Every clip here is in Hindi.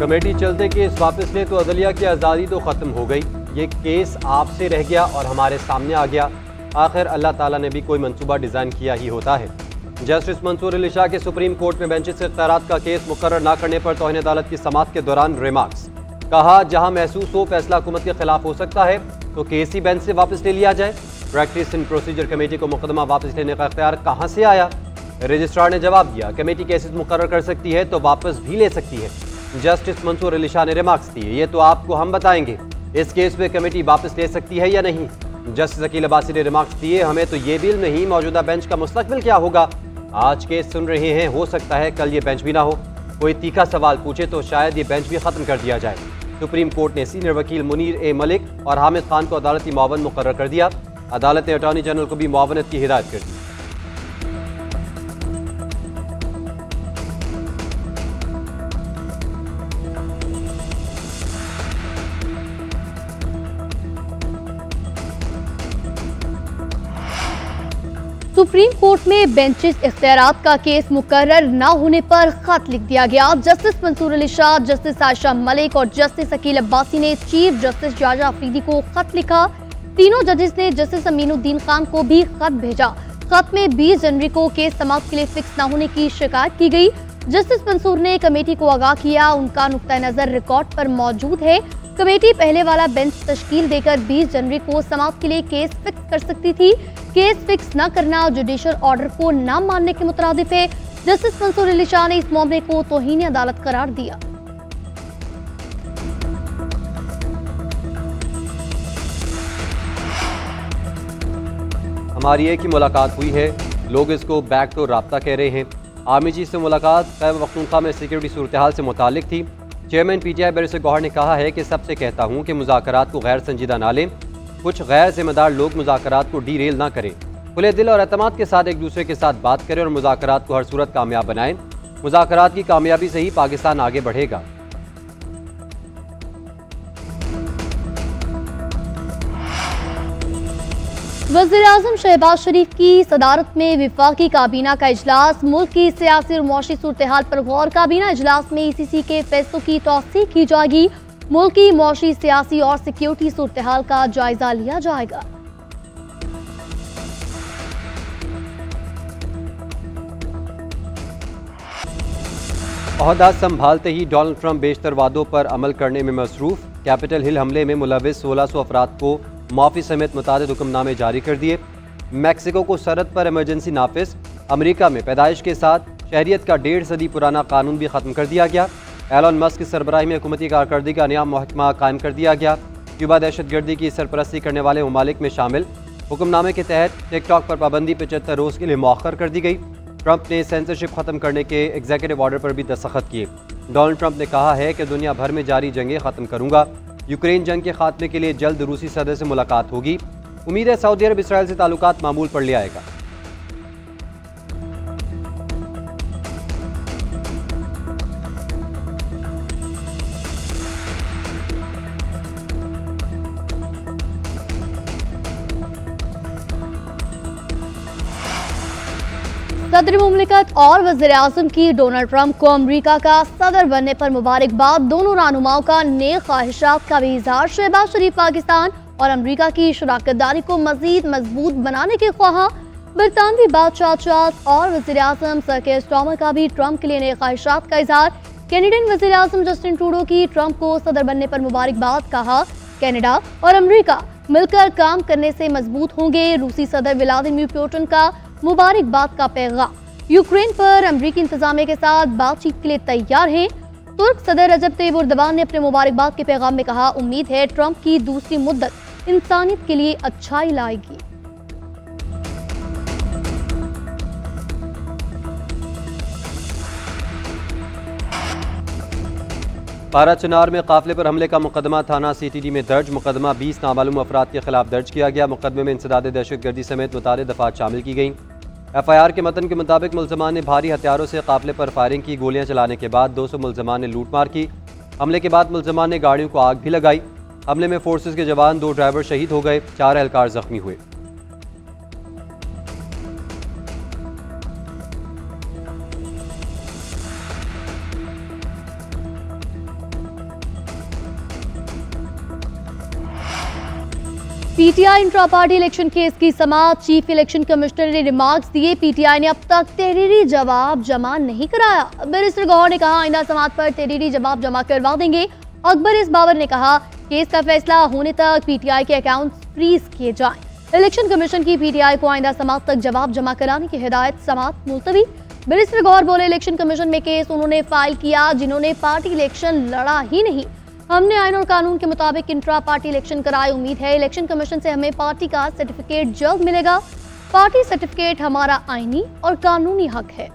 कमेटी चलते केस वापस ले तो अदलिया की आज़ादी तो ख़त्म हो गई। ये केस आपसे रह गया और हमारे सामने आ गया। आखिर अल्लाह ताला ने भी कोई मंसूबा डिज़ाइन किया ही होता है। जस्टिस मंसूर अली शाह के सुप्रीम कोर्ट में बेंचेस से इख्तियारात का केस मुकर्रर न करने पर तौहीन अदालत की समाअत के दौरान रिमार्क्स। कहा, जहां महसूस हो फैसला हुकूमत के खिलाफ हो सकता है तो केस ही बेंच से वापस ले लिया जाए। प्रैक्टिस एंड प्रोसीजर कमेटी को मुकदमा वापस लेने का इख्तियार कहां से आया? रजिस्ट्रार ने जवाब दिया, कमेटी केसेस मुकर्रर कर सकती है तो वापस भी ले सकती है। जस्टिस मंसूर अली शाह ने रिमार्क्स दिए, ये तो आपको हम बताएंगे, इस केस में कमेटी वापस ले सकती है या नहीं। जस्टिस अकील अब्बासी ने रिमार्क्स दिए, हमें तो ये भी इल्म नहीं मौजूदा बेंच का मुस्तकबिल क्या होगा। आज केस सुन रहे हैं, हो सकता है कल ये बेंच भी ना हो। कोई तीखा सवाल पूछे तो शायद ये बेंच भी खत्म कर दिया जाए। सुप्रीम कोर्ट ने सीनियर वकील मुनीर ए मलिक और हामिद खान को अदालती मुआवन मुकर्रर कर दिया। अदालत ने अटॉर्नी जनरल को भी मुआवनत की हिदायत कर दी। सुप्रीम कोर्ट में बेंचेस इख्तियारात का केस मुकर्रर न होने पर खत लिख दिया गया। जस्टिस मंसूर अली शाह, जस्टिस आयशा मलिक और जस्टिस अकील अब्बासी ने चीफ जस्टिस जाजा अफरीदी को खत लिखा। तीनों जजेस ने जस्टिस अमीनुद्दीन खान को भी खत भेजा। खत में 20 जनवरी को केस समाप्त के लिए फिक्स न होने की शिकायत की गई। जस्टिस मंसूर ने कमेटी को आगाह किया, उनका नुक्ता नजर रिकॉर्ड पर मौजूद है। कमेटी पहले वाला बेंच तश्कील देकर 20 जनवरी को समाप्त के लिए केस फिक्स कर सकती थी। केस फिक्स न करना जुडिशियल ऑर्डर को न मानने के मुतरादिफ है। जस्टिस मंसूर अली शाह ने इस मामले को तौहीन अदालत करार दिया। हमारी एक ही मुलाकात हुई है, लोग इसको बैकडोर राब्ता कह रहे हैं। आर्मी चीफ से मुलाकात खैबर पख्तूनख्वा में सिक्योरिटी सूरत हाल से मुतालिक थी। चेयरमैन पीटीआई बैरिस्टर गौहर ने कहा है कि सबसे कहता हूँ कि मुज़ाकरात को गैर संजीदा ना लें। कुछ गैर जिम्मेदार लोग मुज़ाकरात को डीरेल ना करें। खुले दिल और एतमाद के साथ एक दूसरे के साथ बात करें और मुज़ाकरात को हर सूरत कामयाब बनाएं। मुज़ाकरात की कामयाबी से ही पाकिस्तान आगे बढ़ेगा। वज़ीर-ए-आज़म शहबाज शरीफ की सदारत में विफाकी काबीना का इजलास। मुल्क की सियासी और मुआशी सूरत हाल पर गौर। काबीना इजलास में ईसीसी के फैसलों की तौसीक की जाएगी। मुल्क की मुआशी, सियासी और सिक्योरिटी सूरत हाल का जायजा लिया जाएगा। ओहदा संभालते ही डोनाल्ड ट्रंप बेशतर वादों पर अमल करने में मसरूफ। कैपिटल हिल हमले में मुलविस 1600 अफराद को माफी समेत मुतादिद हुक्मनामे जारी कर दिए। मैक्सिको को सरहद पर इमरजेंसी नाफिज। अमेरिका में पैदाइश के साथ शहरियत का 1.5 सदी पुराना कानून भी खत्म कर दिया गया। एलन मस्क की सरबराही में हुकूमती कारकर्दगी का नया महकमा कायम कर दिया गया। क्यूबा दहशतगर्दी की सरपरस्ती करने वाले ममालिक में शामिल। हुक्मनामे के तहत टिकटॉक पर पाबंदी 75 रोज़ के लिए मौखर कर दी गई। ट्रंप ने सेंसरशिप खत्म करने के एग्जीक्यूटिव ऑर्डर पर भी दस्तखत किए। डोनाल्ड ट्रंप ने कहा है कि दुनिया भर में जारी जंगें खत्म करूंगा। यूक्रेन जंग के खात्मे के लिए जल्द रूसी सदर से मुलाकात होगी। उम्मीद है सऊदी अरब इसराइल से ताल्लुकात मामूल पर ले आएगा। सदर मुमलिकत और वज़ीर-ए-आज़म की डोनाल्ड ट्रंप को अमेरिका का सदर बनने पर मुबारकबाद। दोनों रहनुमाओं का नेक ख्वाहिशात का भी इजहार। शहबाज शरीफ पाकिस्तान और अमेरिका की शराकतदारी को मजीद मजबूत बनाने के ख्वाहा। बरतानवी बादशाह चार्ल्स और वज़ीर-ए-आज़म सर केयर स्टारमर का भी ट्रंप के लिए नेक ख्वाहिशात का इजहार। कैनेडियन वज़ीर-ए-आज़म जस्टिन ट्रूडो की ट्रंप को सदर बनने पर मुबारकबाद। कहा, कैनेडा और अमेरिका मिलकर काम करने से मजबूत होंगे। रूसी सदर व्लादिमीर पुतिन का मुबारकबाद का पैगाम। यूक्रेन पर अमेरिकी इंतजामिया के साथ बातचीत के लिए तैयार हैं। तुर्क सदर रजब तैयब एर्दोगान ने अपने मुबारकबाद के पैगाम में कहा, उम्मीद है ट्रंप की दूसरी मुद्दत इंसानियत के लिए अच्छाई लाएगी। पारा चनार में काफिले पर हमले का मुकदमा थाना सीटीडी में दर्ज। मुकदमा 20 नामालूम अफराद के खिलाफ दर्ज किया गया। मुकदमे में इंसदाद दहशतगर्दी समेत मुतालिद दफात शामिल की गई। एफआईआर के मतन के मुताबिक मुल्ज़मान ने भारी हथियारों से काफिले पर फायरिंग की। गोलियां चलाने के बाद 200 मुल्ज़मान ने लूटमार की। हमले के बाद मुल्ज़मान ने गाड़ियों को आग भी लगाई। हमले में फोर्सेज के जवान 2 ड्राइवर शहीद हो गए, 4 एहलकार जख्मी हुए। PTI intra party election case की समाअत, चीफ इलेक्शन कमिश्नर ने रिमार्क्स दिए। पीटीआई ने अब तक तहरीरी जवाब जमा नहीं कराया। बैरिस्टर गौहर ने कहा आइंदा समाअत पर तहरीरी जवाब जमा करवा देंगे। अकबर इस बाबर ने कहा केस का फैसला होने तक पीटीआई के अकाउंट्स फ्रीज किए जाएं। इलेक्शन कमीशन की पीटीआई को आइंदा समाअत तक जवाब जमा कराने की हिदायत, समाअत मुलतवी। बैरिस्टर गौहर बोले इलेक्शन कमीशन में केस उन्होंने फाइल किया जिन्होंने पार्टी इलेक्शन लड़ा ही नहीं। हमने आइन और कानून के मुताबिक इंट्रा पार्टी इलेक्शन कराए। उम्मीद है इलेक्शन कमीशन से हमें पार्टी का सर्टिफिकेट जल्द मिलेगा। पार्टी सर्टिफिकेट हमारा आईनी और कानूनी हक है।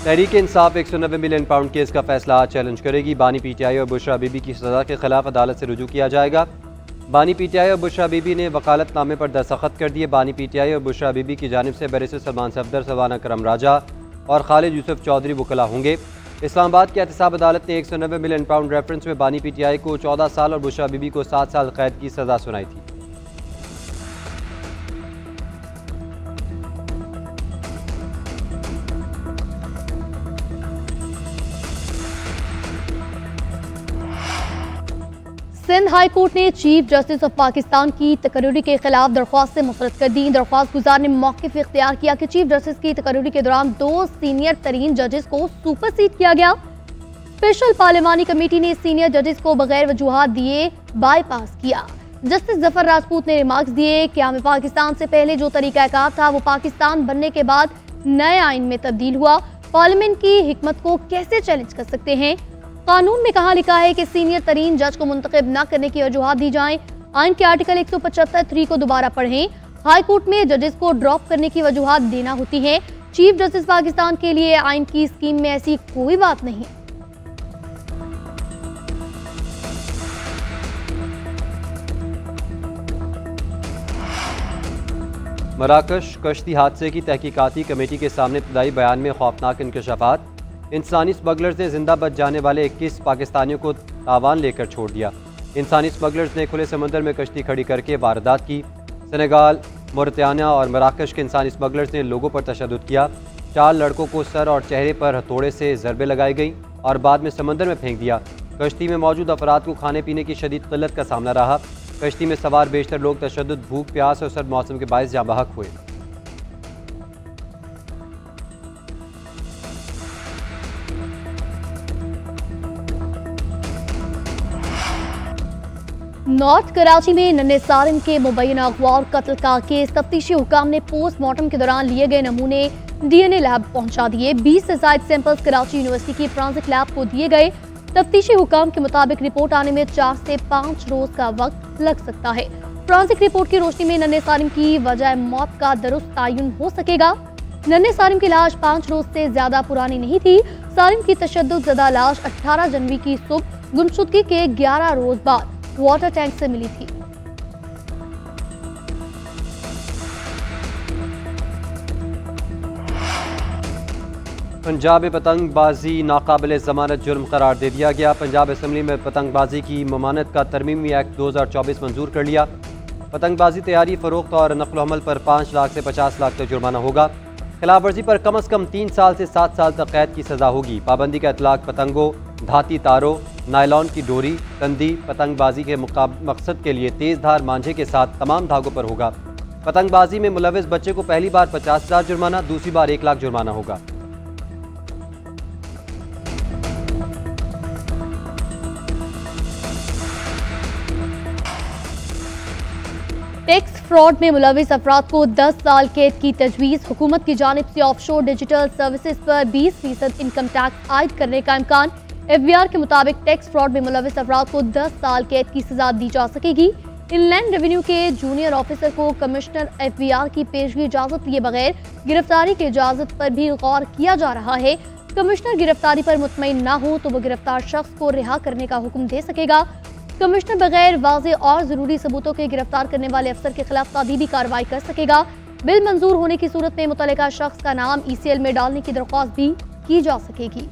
Tehreek Insaf 190 million pound case का फैसला आज चैलेंज करेगी। बानी पीटीआई और बुशरा बीबी की सजा के खिलाफ अदालत से रुजू किया जाएगा। बानी पीटीआई और बुशरा बीबी ने वकालतनामे पर दस्तखत कर दिए। बानी पीटीआई और बुशरा बीबी की जानिब से बैरिस्टर सलमान सफदर, सवाना करम राजा और खालिद यूसुफ चौधरी वकला होंगे। इस्लामाबाद की एहतसाब अदालत ने 190 मिलियन पाउंड रेफरेंस में बानी पीटीआई को 14 साल और बुशरा बीबी को 7 साल कैद की सजा सुनाई थी। सिंध हाई कोर्ट ने चीफ जस्टिस ऑफ पाकिस्तान की तकर्री के खिलाफ दरख्वास्त से मुस्तरद कर दी। दरख्वास्त गुजार ने मौक़िफ़ इख्तियार किया कि चीफ जस्टिस की तकर्री के दौरान 2 सीनियर तरीन जजेस को सुपरसीड किया गया। स्पेशल पार्लिमानी कमेटी ने सीनियर जजेस को बगैर वजूहात दिए बाईपास किया। जस्टिस जफर राजपूत ने रिमार्क्स दिए कि हमें पाकिस्तान से पहले जो तरीकाकार था वो पाकिस्तान बनने के बाद नए आइन में तब्दील हुआ। पार्लियामेंट की हिकमत को कैसे चैलेंज कर सकते हैं? कानून में कहा लिखा है कि सीनियर तरीन जज को मुंतखब न करने की वजूहात दी जाएं। आइन के आर्टिकल 175(3) को दोबारा पढ़ें। हाई कोर्ट में जजेस को ड्रॉप करने की वजूहात देना होती है। चीफ जस्टिस पाकिस्तान के लिए आइन की स्कीम में ऐसी कोई बात नहीं। मराकश कश्ती हादसे की तहकीकाती कमेटी के सामने इब्तदाई बयान में खौफनाक इंकशाफात। इंसानी स्मगलर्स ने जिंदा बच जाने वाले 21 पाकिस्तानियों को तावान लेकर छोड़ दिया। इंसानी स्मगलर्स ने खुले समंदर में कश्ती खड़ी करके वारदात की। सेनेगाल, मोरितानिया और मराकश के इंसानी स्मगलर्स ने लोगों पर तशद्दुद किया। 4 लड़कों को सर और चेहरे पर हथौड़े से ज़रबे लगाई गई और बाद में समंदर में फेंक दिया। कश्ती में मौजूद अफराद को खाने पीने की शदीद किल्लत का सामना रहा। कश्ती में सवार बेशतर लोग तशद्दुद, भूख, प्यास और सर्द मौसम के बायस जाँ बहक हुए। नॉर्थ कराची में नन्हे सारिम के मुबैना अगवा और कत्ल का केस। तफ्तीशी हुकाम ने पोस्टमार्टम के दौरान लिए गए नमूने डीएनए लैब पहुंचा दिए। 20 से ज्यादा सैंपल्स कराची यूनिवर्सिटी की फॉरेंसिक लैब को दिए गए। तफ्तीशी हुकाम के मुताबिक रिपोर्ट आने में 4 से 5 रोज का वक्त लग सकता है। फॉरेंसिक रिपोर्ट की रोशनी में नन्हे सारिम की वजह मौत का दुरुस्त तायुन हो सकेगा। नन्हे सारिम की लाश 5 रोज से ज्यादा पुरानी नहीं थी। सारिम की तशद्दुद ज़दा लाश 18 जनवरी की सुबह गुमशुदगी के 11 रोज बाद वाटर टैंक से मिली थी। पंजाब में पतंगबाजी नाकाबिल जमानत जुर्म करार दे दिया गया। पंजाब असम्बली में पतंगबाजी की ममानत का तरमीमी एक्ट 2024 मंजूर कर लिया। पतंगबाजी तैयारी, फरोख्त और नकल हमल पर 5 लाख से 50 लाख तक जुर्माना होगा। खिलाफ वर्जी पर कम अज़ कम 3 साल से 7 साल तक कैद की सजा होगी। पाबंदी का इतलाक पतंगों, धाती तारों, नायलॉन की डोरी, तंदी, पतंगबाजी के मकसद के लिए तेज धार मांझे के साथ तमाम धागों पर होगा। पतंगबाजी में मुलविस बच्चे को पहली बार 50,000 जुर्माना, दूसरी बार 1 लाख जुर्माना होगा। टैक्स फ्रॉड में मुलविस अफराद को 10 साल कैद की तजवीज़। हुकूमत की जानिब से ऑफशोर डिजिटल सर्विसेज पर 20% इनकम टैक्स आयद करने का इम्कान। एफबीआर के मुताबिक टैक्स फ्रॉड में मुलविस अफराद को 10 साल कैद की सजा दी जा सकेगी। इनलैंड रेवेन्यू के जूनियर ऑफिसर को कमिश्नर एफबीआर की पेशगी इजाजत लिए बगैर गिरफ्तारी की इजाजत पर भी गौर किया जा रहा है। कमिश्नर गिरफ्तारी पर मुतमईन ना हो तो वो गिरफ्तार शख्स को रिहा करने का हुक्म दे सकेगा। कमिश्नर बगैर वाज़े और जरूरी सबूतों के गिरफ्तार करने वाले अफसर के खिलाफ तादीबी कार्रवाई कर सकेगा। बिल मंजूर होने की सूरत में मुतल्लिका शख्स का नाम ECL में डालने की दरख्वास्त भी की जा सकेगी।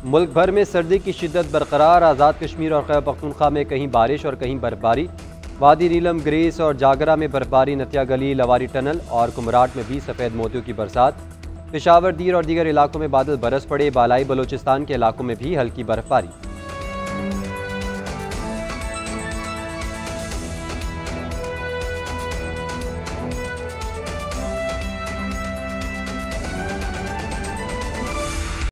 मुल्क भर में सर्दी की शिद्दत बरकरार। आज़ाद कश्मीर और खैबर पख्तूनख्वा में कहीं बारिश और कहीं बर्फबारी। वादी नीलम, ग्रेस और जागरा में बर्फबारी। नतिया गली, लवारी टनल और कुमराट में भी सफ़ेद मोतियों की बरसात। पेशावर, दीर और दीगर इलाकों में बादल बरस पड़े। बालाई बलोचिस्तान के इलाकों में भी हल्की बर्फबारी।